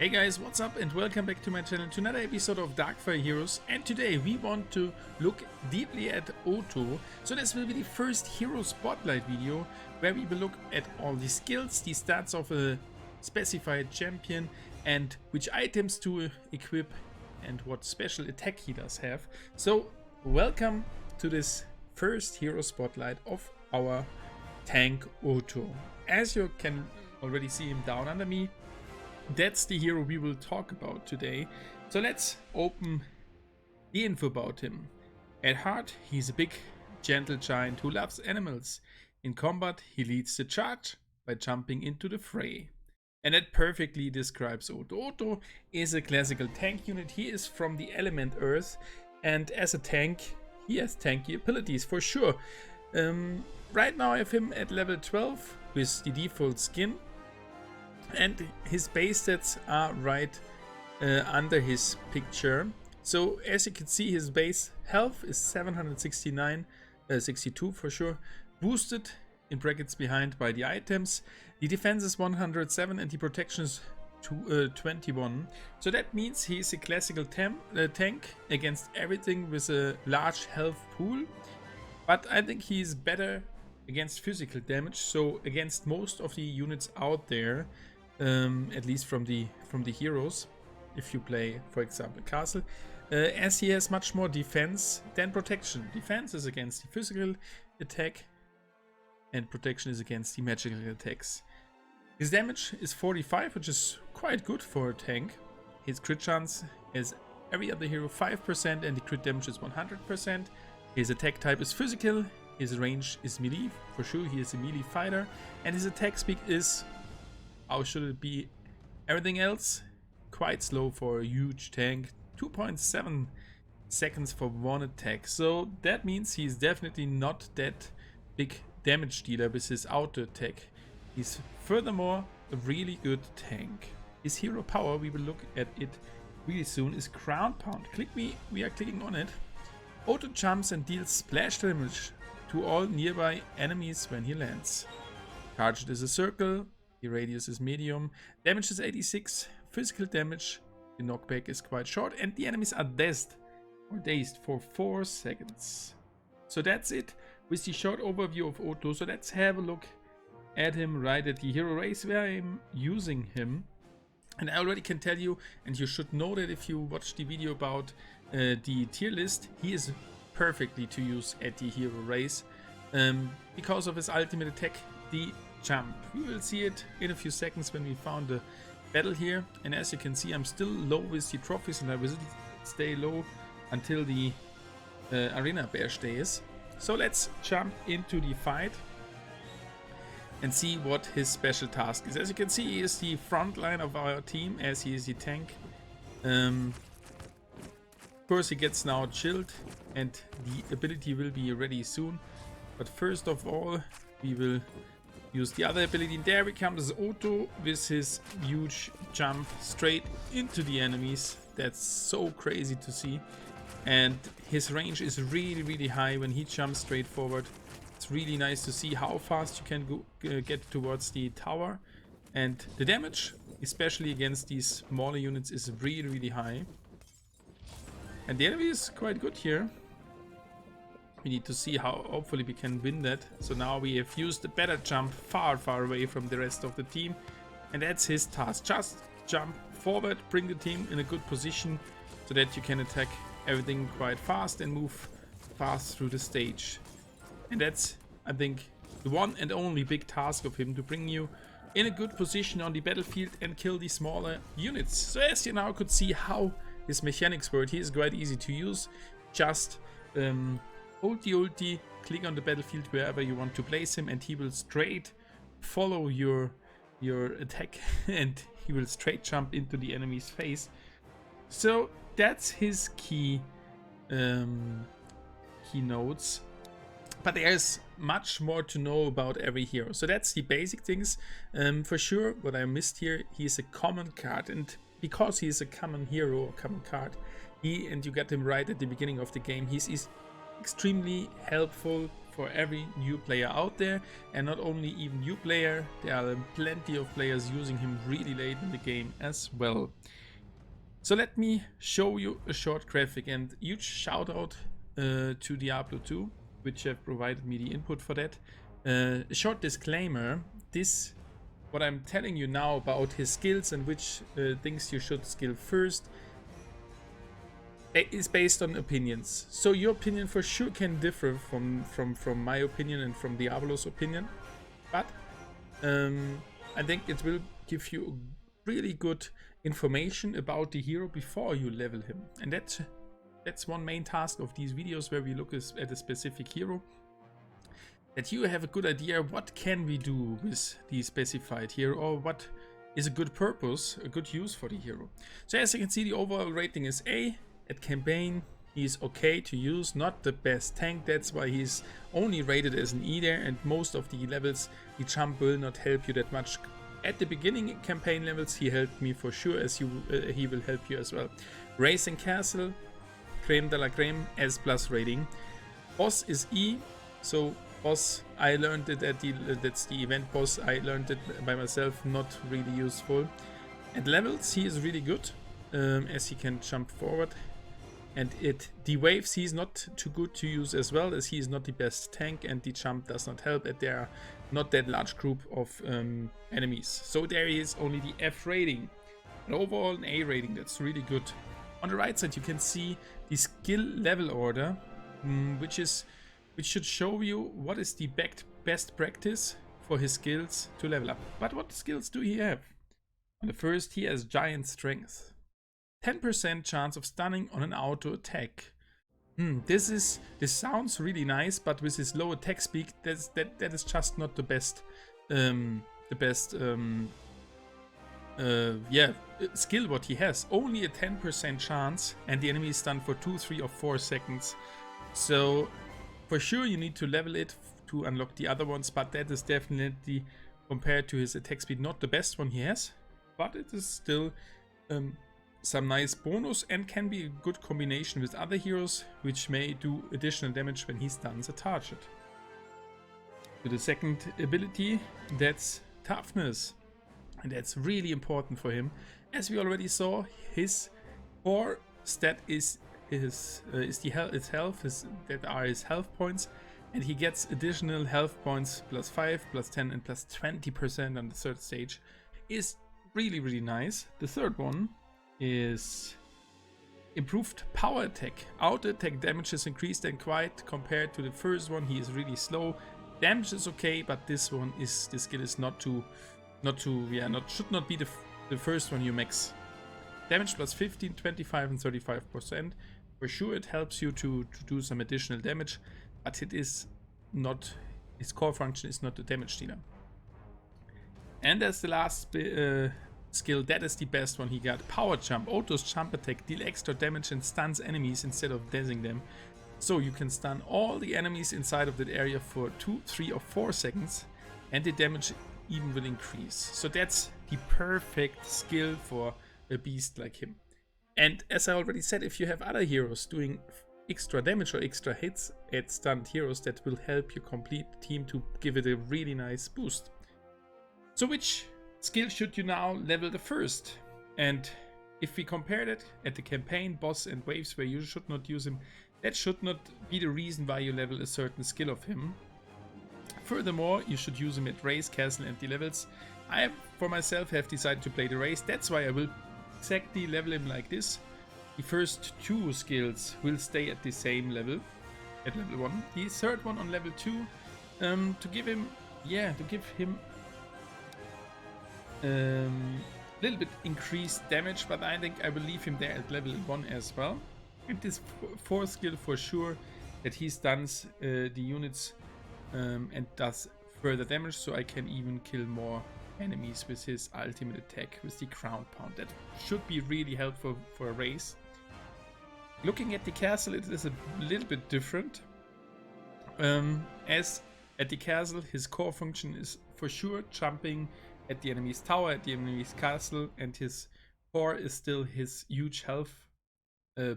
Hey guys, what's up and welcome back to my channel to another episode of Darkfire Heroes, and today we want to look deeply at Otho. So this will be the first hero spotlight video where we will look at all the skills, the stats of a specified champion and which items to equip and what special attack he does have. So welcome to this first hero spotlight of our tank Otho. As you can already see him down under me, that's the hero we will talk about today. So let's open the info about him. At heart, he's a big, gentle giant who loves animals. In combat, he leads the charge by jumping into the fray. And that perfectly describes Otho. Otho is a classical tank unit. He is from the element Earth, and as a tank, he has tanky abilities for sure. Right now I have him at level 12 with the default skin. And his base stats are right under his picture. So as you can see, his base health is 769, 62 for sure, boosted in brackets behind by the items. The defense is 107 and the protection is 21. So that means he's a classical tank against everything with a large health pool. But I think he's better against physical damage, so against most of the units out there. At least from the heroes, if you play, for example, Castle, as he has much more defense than protection. Defense is against the physical attack and protection is against the magical attacks. His damage is 45, which is quite good for a tank. His crit chance is every other hero 5% and the crit damage is 100%. His attack type is physical, his range is melee, for sure he is a melee fighter, and his attack speed is, how should it be, everything else, quite slow for a huge tank. 2.7 seconds for one attack. So that means he's definitely not that big damage dealer with his auto attack. He's furthermore a really good tank. His hero power, we will look at it really soon, is Ground Pound. We are clicking on it. Otho jumps and deals splash damage to all nearby enemies when he lands. Target is a circle. The radius is medium, damage is 86, physical damage, the knockback is quite short, and the enemies are dazed for 4 seconds. So that's it with the short overview of Otho. So let's have a look at him right at the hero race where I'm using him. And I already can tell you, and you should know that if you watch the video about the tier list, he is perfectly to use at the hero race because of his ultimate attack, the jump. We will see it in a few seconds when we found the battle here. And as you can see, I'm still low with the trophies and I will stay low until the arena bash day is. So let's jump into the fight and see what his special task is. As you can see, he is the front line of our team as he is the tank. Of course, he gets now chilled and the ability will be ready soon. But first of all, we will use the other ability. There comes Otho with his huge jump straight into the enemies. That's so crazy to see. And his range is really high when he jumps straight forward. It's really nice to see how fast you can go, get towards the tower. And the damage, especially against these smaller units, is really high. And the enemy is quite good here. We need to see how hopefully we can win that. So now we have used a better jump far away from the rest of the team. And that's his task. Just jump forward, bring the team in a good position so that you can attack everything quite fast and move fast through the stage. And that's, I think, the one and only big task of him, to bring you in a good position on the battlefield and kill the smaller units. So as you now could see how his mechanics work, he is quite easy to use. Just hold the ulti, click on the battlefield wherever you want to place him, and he will straight follow your attack and he will straight jump into the enemy's face. So that's his key notes. But there's much more to know about every hero. So that's the basic things. For sure, what I missed here, he's a common card, and because he is a common hero or common card, and you got him right at the beginning of the game, he's extremely helpful for every new player out there, and not only even new player, there are plenty of players using him really late in the game as well. So let me show you a short graphic, and huge shout out to Diablo 2, which have provided me the input for that. A short disclaimer, what I'm telling you now about his skills and which things you should skill first is based on opinions. So your opinion for sure can differ from my opinion and from Diablo's opinion, but I think it will give you really good information about the hero before you level him, and that's one main task of these videos, where we look at a specific hero, that you have a good idea what can we do with the specified hero, or what is a good purpose, a good use for the hero. So as you can see, the overall rating is A. At campaign, he's okay to use, not the best tank, that's why he's only rated as an E there, and most of the levels the jump will not help you that much. At the beginning campaign levels he helped me for sure, as he will help you as well. Racing Castle, creme de la creme, S+ rating. Boss is E, so boss, I learned it at that's the event boss, I learned it by myself, not really useful. At levels he is really good, as he can jump forward. And the waves he's not too good to use as well, as he is not the best tank, and the jump does not help, and there are not that large group of enemies. So there is only the F rating, and overall an A rating. That's really good. On the right side you can see the skill level order, which should show you what is the best practice for his skills to level up. But what skills do he have? On the first, he has giant strength. 10% chance of stunning on an auto attack. This sounds really nice, but with his low attack speed, that is just not the best skill what he has. Only a 10% chance, and the enemy is stunned for 2, 3, or 4 seconds. So for sure you need to level it to unlock the other ones, but that is definitely, compared to his attack speed, not the best one he has, but it is still some nice bonus, and can be a good combination with other heroes, which may do additional damage when he stuns a target. To the second ability, that's toughness, and that's really important for him. As we already saw, his core stat is his health, that are his health points, and he gets additional health points +5, +10, and +20% on the third stage. Is really nice. The third one is improved power attack. Auto attack damage is increased and quite compared to the first one. He is really slow. Damage is okay, but this skill is should not be the first one you max. Damage +15, 25, and 35%. For sure it helps you to do some additional damage, but it is not, his core function is not the damage dealer. And as the last skill, that is the best one he got. Power jump. Otho's jump attack deal extra damage and stuns enemies instead of dazing them. So you can stun all the enemies inside of that area for 2, 3, or 4 seconds, and the damage even will increase. So that's the perfect skill for a beast like him. And as I already said, if you have other heroes doing extra damage or extra hits at stunned heroes, that will help your complete team to give it a really nice boost. So which skill should you now level the first? And if we compare that at the campaign, boss, and waves where you should not use him, that should not be the reason why you level a certain skill of him. Furthermore, you should use him at race, castle, and the levels. I, for myself, have decided to play the race. That's why I will exactly level him like this. The first 2 skills will stay at the same level, at level 1. The third one on level 2, to give him little bit increased damage, but I think I will leave him there at level 1 as well. And this 4th skill for sure, that he stuns the units and does further damage, so I can even kill more enemies with his ultimate attack with the ground pound. That should be really helpful for a race. Looking at the castle, it is a little bit different. As at the castle, his core function is for sure jumping at the enemy's tower, at the enemy's castle, and his core is still his huge health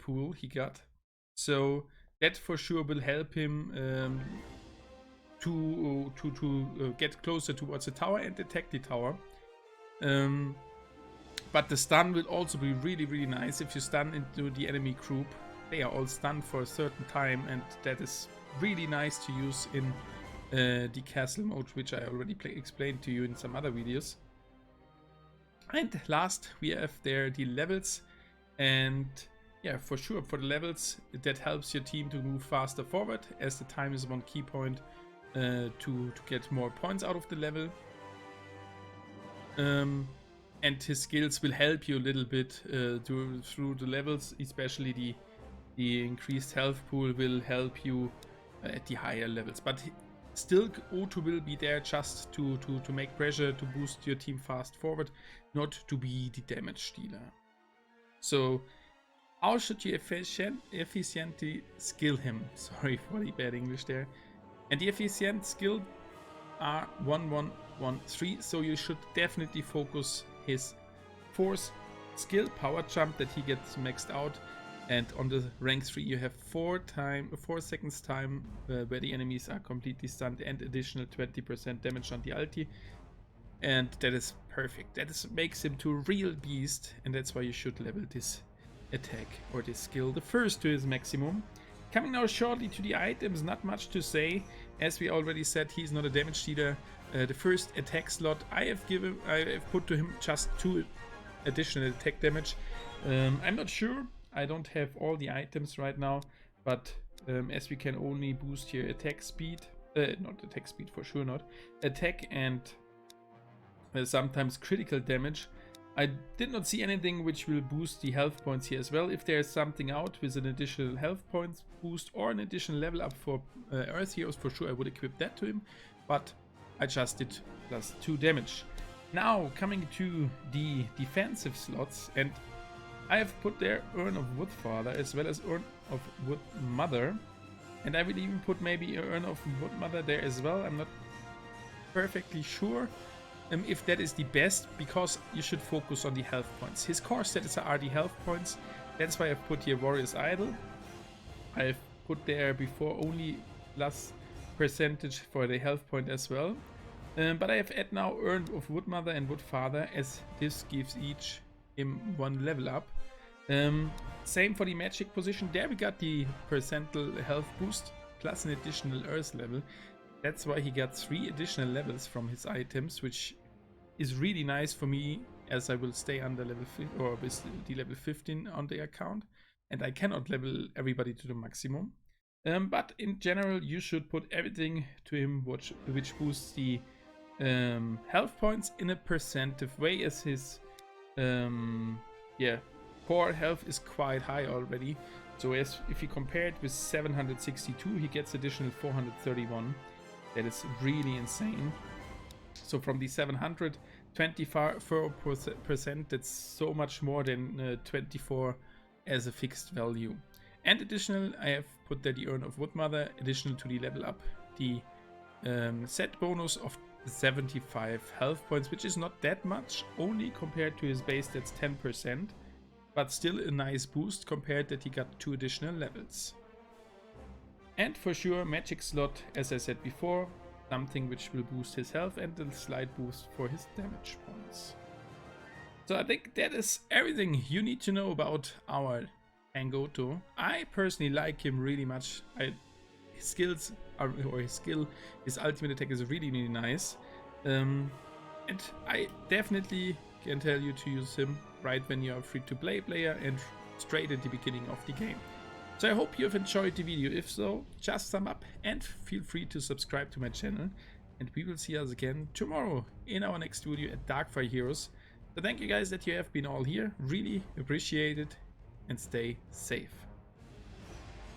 pool he got. So that for sure will help him to get closer towards the tower and attack the tower. But the stun will also be really nice if you stun into the enemy group. They are all stunned for a certain time, and that is really nice to use in the castle mode, which I already explained to you in some other videos. And last we have there the levels, and yeah, for sure for the levels that helps your team to move faster forward, as the time is one key point to get more points out of the level. And his skills will help you a little bit through the levels, especially the increased health pool will help you at the higher levels. But still, Otho will be there just to make pressure, to boost your team fast forward, not to be the damage dealer. So how should you efficiently skill him? Sorry for the bad English there. And the efficient skill are 1-1-1-3, so you should definitely focus his force skill power jump that he gets maxed out, and on the rank 3 you have 4 seconds time where the enemies are completely stunned, and additional 20% damage on the ulti, and that is perfect. That makes him to a real beast, and that's why you should level this attack or this skill the first to his maximum. Coming now shortly to the items, not much to say, as we already said, he's not a damage dealer. The first attack slot I have put to him just 2 additional attack damage. I'm not sure, I don't have all the items right now, but as we can only boost here attack speed, not attack speed for sure, not attack, and sometimes critical damage. I did not see anything which will boost the health points here as well. If there's something out with an additional health points boost or an additional level up for Earth Heroes, for sure I would equip that to him, but I just did +2 damage. Now coming to the defensive slots, and I have put there Urn of Woodfather as well as Urn of Woodmother, and I will even put maybe Urn of Woodmother there as well. I'm not perfectly sure if that is the best, because you should focus on the health points. His core stats are the health points, that's why I've put here Warrior's Idol. I've put there before only +% for the health point as well, but I have added now Urn of Woodmother and Woodfather, as this gives each him 1 level up. Same for the magic position, there we got the percentile health boost plus an additional earth level. That's why he got 3 additional levels from his items, which is really nice for me, as I will stay under level 15 or with the level 15 on the account, and I cannot level everybody to the maximum. But in general, you should put everything to him which boosts the health points in a percentive way, as his core health is quite high already. So as if you compare it with 762, he gets additional 431. That is really insane. So from the 724%, that's so much more than 24 as a fixed value. And additional, I have put there the Urn of Woodmother, additional to the level up, the set bonus of 75 health points, which is not that much, only compared to his base that's 10%, but still a nice boost compared that he got 2 additional levels. And for sure, magic slot, as I said before, something which will boost his health, and a slight boost for his damage points. So I think that is everything you need to know about our tank Otho. I personally like him really much. His skills are, or his skill, his ultimate attack is really nice. And I definitely can tell you to use him right when you are free to play player and straight at the beginning of the game. So I hope you have enjoyed the video. If so, just thumb up and feel free to subscribe to my channel. And we will see us again tomorrow in our next video at Darkfire Heroes. So thank you guys that you have been all here. Really appreciate it, and stay safe.